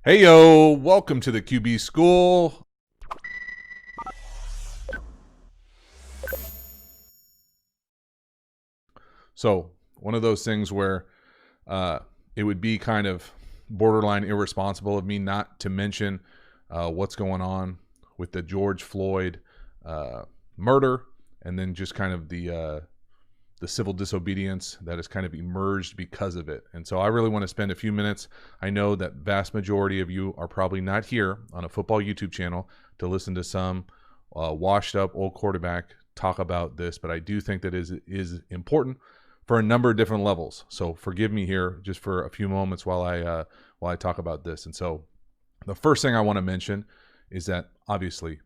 Hey yo, welcome to the QB School. So, one of those things where it would be kind of borderline irresponsible of me not to mention what's going on with the George Floyd murder, and then just kind of the civil disobedience that has kind of emerged because of it. And so I really want to spend a few minutes. I know that vast majority of you are probably not here on a football YouTube channel to listen to some washed up old quarterback talk about this, but I do think that is important for a number of different levels. So forgive me here just for a few moments while I talk about this. And so the first thing I want to mention is that obviously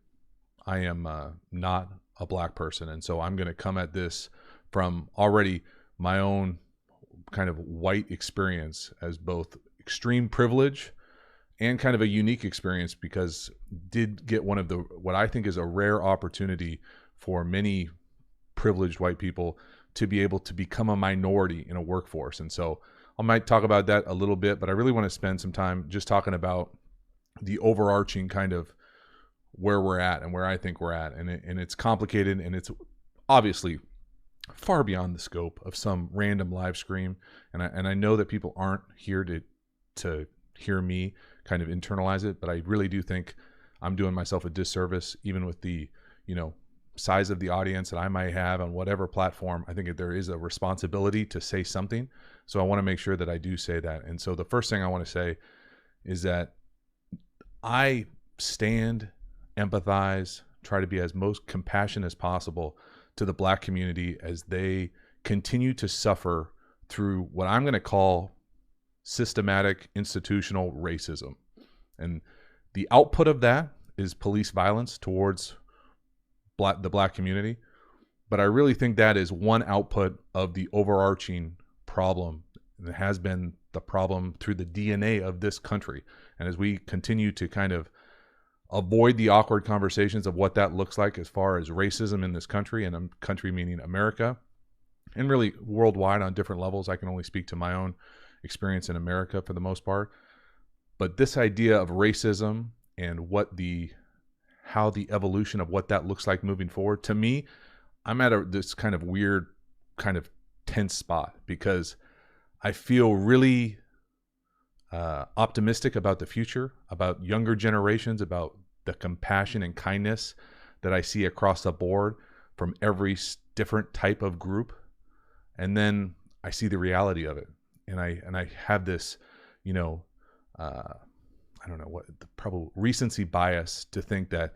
I am not a black person, and so I'm going to come at this from already my own kind of white experience as both extreme privilege and kind of a unique experience, because did get one of the what I think is a rare opportunity for many privileged white people to be able to become a minority in a workforce. And so I might talk about that a little bit, but I really want to spend some time just talking about the overarching kind of where we're at and where I think we're at. And it's complicated, and it's obviously far beyond the scope of some random live stream. And I know that people aren't here to hear me kind of internalize it, but I really do think I'm doing myself a disservice, even with the, size of the audience that I might have on whatever platform. I think that there is a responsibility to say something. So I want to make sure that I do say that. And so the first thing I want to say is that I stand, empathize, try to be as most compassionate as possible to the black community as they continue to suffer through what I'm going to call systematic institutional racism. And the output of that is police violence towards the black community. But I really think that is one output of the overarching problem, and it has been the problem through the DNA of this country. And as we continue to kind of avoid the awkward conversations of what that looks like as far as racism in this country, and country meaning America, and really worldwide on different levels. I can only speak to my own experience in America for the most part. But this idea of racism and how the evolution of what that looks like moving forward, to me, I'm at this kind of weird, kind of tense spot, because I feel really optimistic about the future, about younger generations, about the compassion and kindness that I see across the board from every different type of group. And then I see the reality of it. And I have this, I don't know what, probably recency bias to think that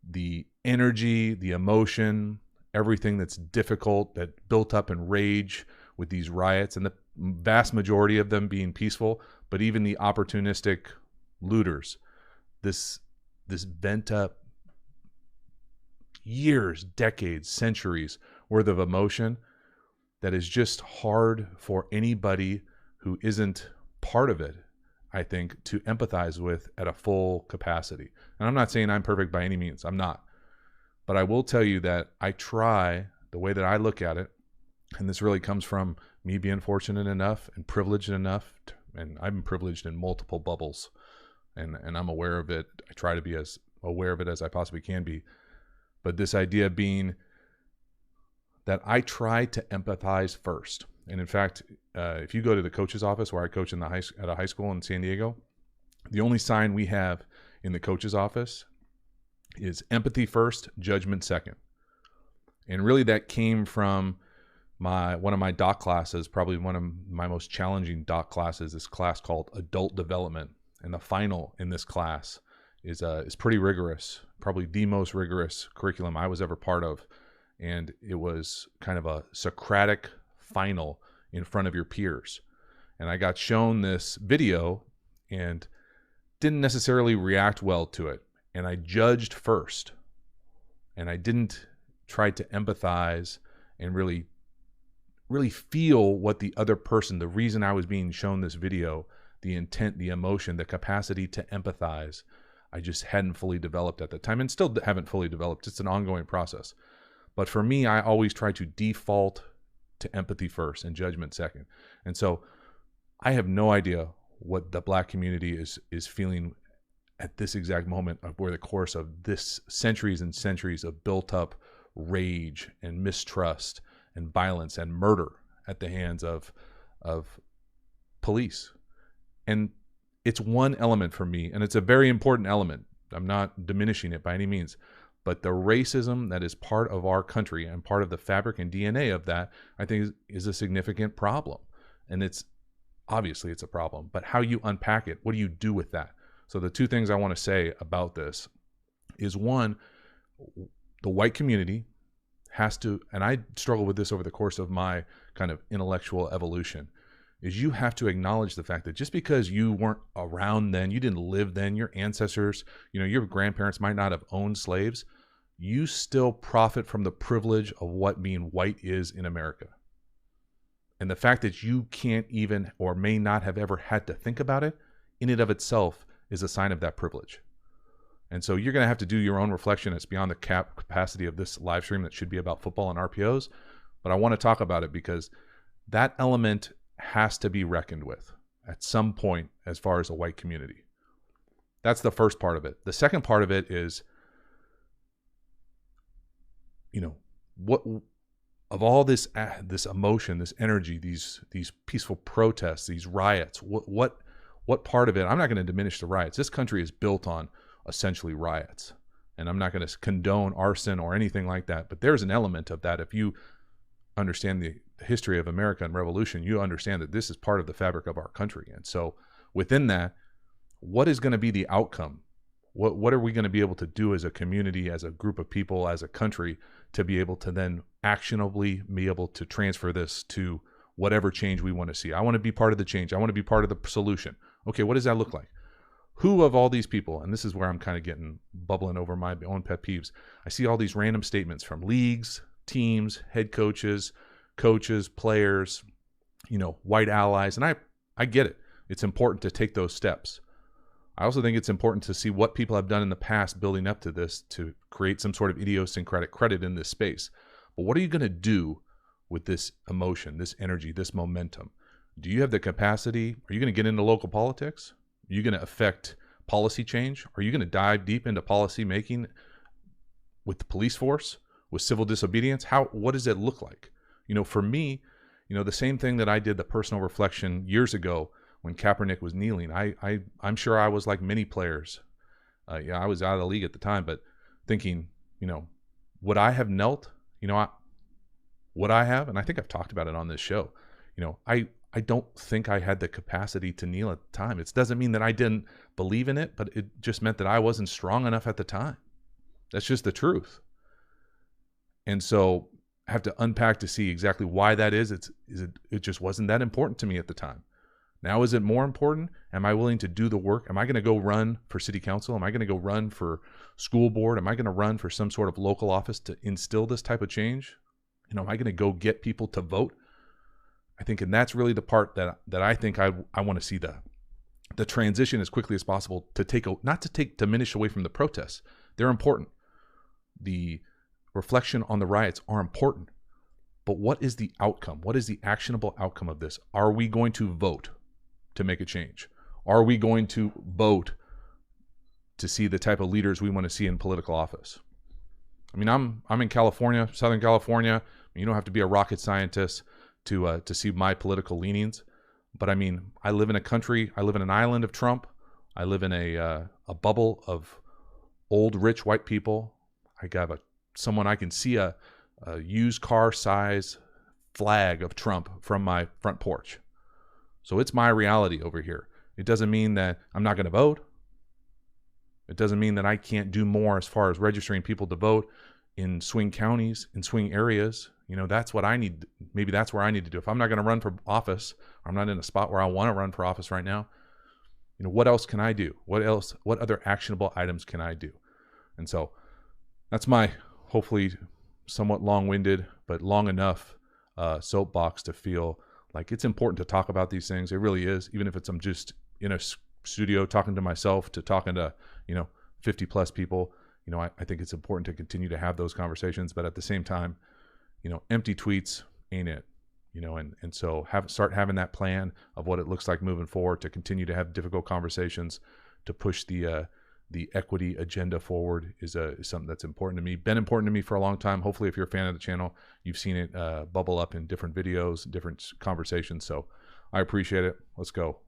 the energy, the emotion, everything that's difficult, that built up in rage with these riots, and the vast majority of them being peaceful, but even the opportunistic looters, this bent up years, decades, centuries worth of emotion that is just hard for anybody who isn't part of it, I think, to empathize with at a full capacity. And I'm not saying I'm perfect by any means. I'm not. But I will tell you that I try, the way that I look at it, and this really comes from me being fortunate enough and privileged enough, and I'm privileged in multiple bubbles, and I'm aware of it. I try to be as aware of it as I possibly can be. But this idea being that I try to empathize first. And in fact, if you go to the coach's office, where I coach at a high school in San Diego, the only sign we have in the coach's office is empathy first, judgment second. And really that came from one of my doc classes, probably one of my most challenging doc classes, this class called Adult Development. And the final in this class is pretty rigorous, probably the most rigorous curriculum I was ever part of. And it was kind of a Socratic final in front of your peers. And I got shown this video and didn't necessarily react well to it. And I judged first. And I didn't try to empathize and really feel what the other person, the reason I was being shown this video, the intent, the emotion, the capacity to empathize, I just hadn't fully developed at the time, and still haven't fully developed. It's an ongoing process. But for me, I always try to default to empathy first and judgment second. And so I have no idea what the Black community is feeling at this exact moment, of where the course of this centuries and centuries of built up rage and mistrust and violence and murder at the hands of police. And it's one element for me, and it's a very important element. I'm not diminishing it by any means, but the racism that is part of our country and part of the fabric and DNA of that, I think is a significant problem. And it's obviously it's a problem, but how you unpack it, what do you do with that? So the two things I want to say about this is, one, the white community has to, and I struggle with this over the course of my kind of intellectual evolution, is you have to acknowledge the fact that just because you weren't around then, you didn't live then, your ancestors, your grandparents might not have owned slaves, you still profit from the privilege of what being white is in America. And the fact that you can't even, or may not have ever had to think about it, in and of itself is a sign of that privilege. And so you're going to have to do your own reflection. It's beyond the capacity of this live stream that should be about football and RPOs. But I want to talk about it because that element has to be reckoned with at some point as far as a white community. That's the first part of it. The second part of it is, what of all this emotion, this energy, these peaceful protests, these riots, what part of it? I'm not going to diminish the riots. This country is built on essentially riots, and I'm not going to condone arson or anything like that. But there's an element of that. If you understand the history of America and revolution, you understand that this is part of the fabric of our country. And so within that, what is going to be the outcome? What are we going to be able to do as a community, as a group of people, as a country, to be able to then actionably be able to transfer this to whatever change we want to see? I want to be part of the change. I want to be part of the solution. Okay, what does that look like? Who of all these people, and this is where I'm kind of getting bubbling over my own pet peeves, I see all these random statements from leagues, teams, head coaches, players, white allies, and I get it. It's important to take those steps. I also think it's important to see what people have done in the past building up to this to create some sort of idiosyncratic credit in this space. But what are you going to do with this emotion, this energy, this momentum? Do you have the capacity? Are you going to get into local politics? Are you going to affect policy change? Are you going to dive deep into policy making with the police force, with civil disobedience? What does it look like? For me, the same thing that I did, the personal reflection years ago when Kaepernick was kneeling. I'm sure I was like many players. I was out of the league at the time, but thinking, would I have knelt? Would I have? And I think I've talked about it on this show. I don't think I had the capacity to kneel at the time. It doesn't mean that I didn't believe in it, but it just meant that I wasn't strong enough at the time. That's just the truth. And so I have to unpack to see exactly why that is. It just wasn't that important to me at the time. Now, is it more important? Am I willing to do the work? Am I going to go run for city council? Am I going to go run for school board? Am I going to run for some sort of local office to instill this type of change? Am I going to go get people to vote? I think, and that's really the part that I think I want to see the transition as quickly as possible to not to diminish away from the protests. They're important. The reflection on the riots are important. But what is the outcome? What is the actionable outcome of this? Are we going to vote to make a change? Are we going to vote to see the type of leaders we want to see in political office? I mean, I'm in California, Southern California. You don't have to be a rocket scientist to see my political leanings. But I mean, I live in an island of Trump. I live in a bubble of old, rich white people. I got someone I can see a used car size flag of Trump from my front porch. So it's my reality over here. It doesn't mean that I'm not going to vote. It doesn't mean that I can't do more as far as registering people to vote in swing counties, in swing areas. That's what I need. Maybe that's where I need to do. If I'm not going to run for office, or I'm not in a spot where I want to run for office right now, what else can I do? What other actionable items can I do? And so that's my hopefully somewhat long-winded, but long enough soapbox to feel like it's important to talk about these things. It really is, even if I'm just in a studio talking to myself to talking to 50 plus people. I think it's important to continue to have those conversations, but at the same time, empty tweets ain't it. and so start having that plan of what it looks like moving forward to continue to have difficult conversations to push the equity agenda forward is something that's important to me. Been important to me for a long time. Hopefully, if you're a fan of the channel, you've seen it bubble up in different videos, different conversations. So I appreciate it. Let's go.